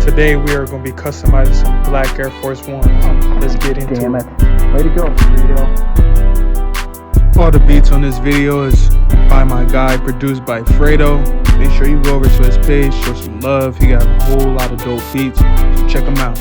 Today we are going to be customizing some black Air Force 1. Let's get into Damn it. Way to go, Frito. All the beats on this video is by my guy, produced by Fredo. Make sure you go over to his page, show some love. He got a whole lot of dope beats, so check him out.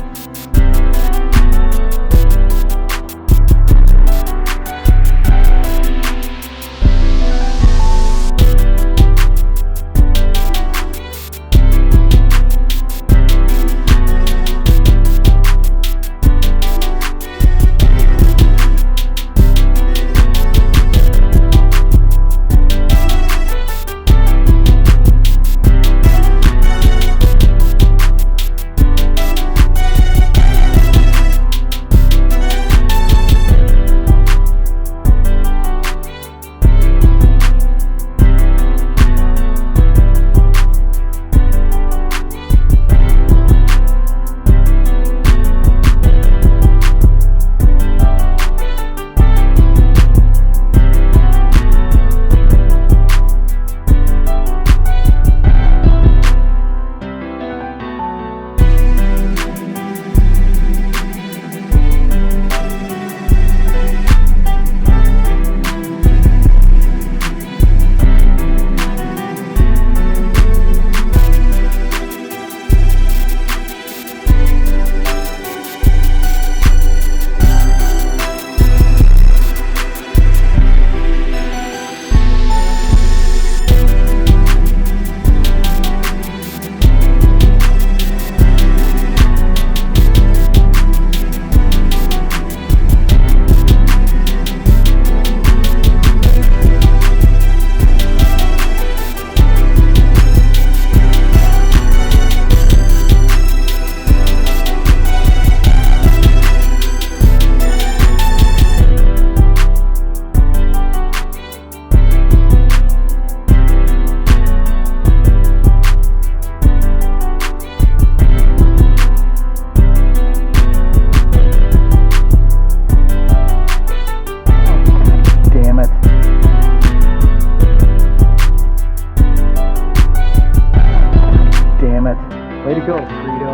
Way to go, Frito.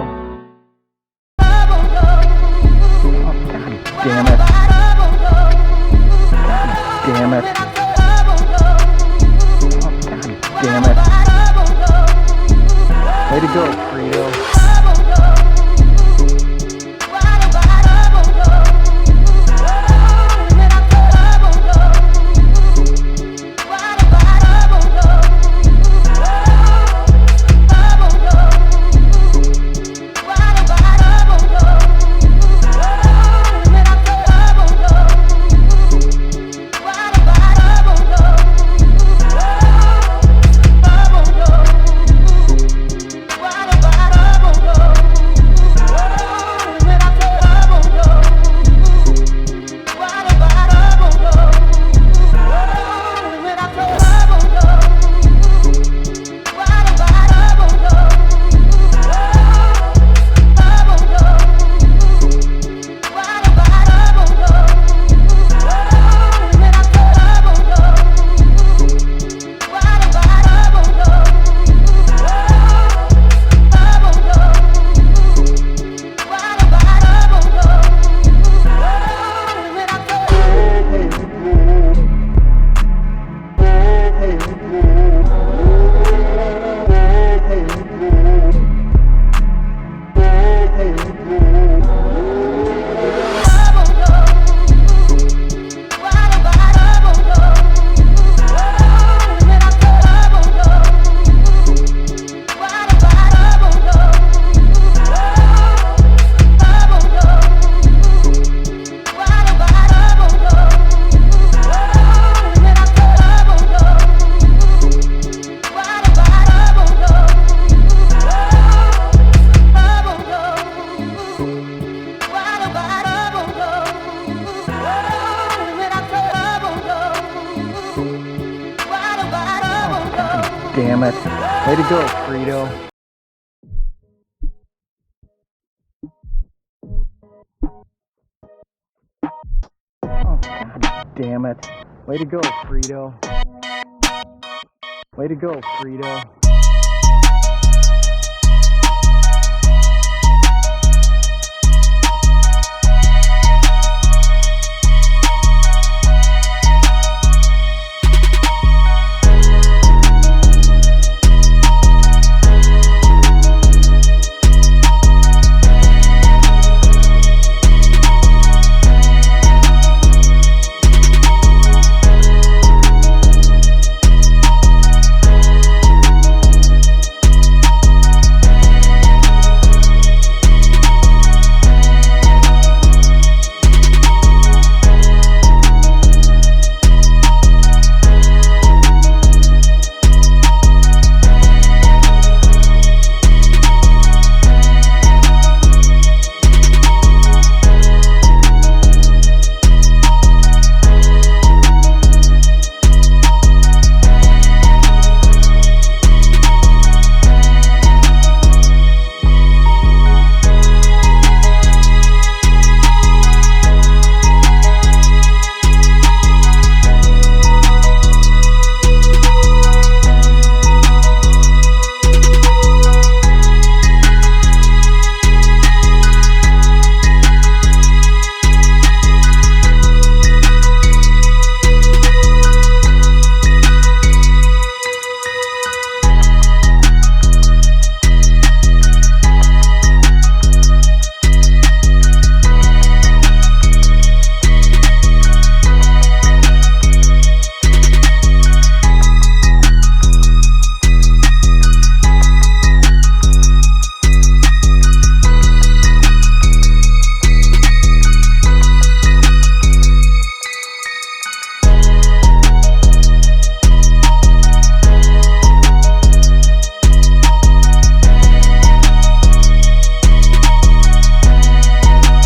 Damn it. Damn it. Damn it. Way to go, Frito. Damn it. Way to go, Frito. Oh, God damn it. Way to go, Frito. Way to go, Frito.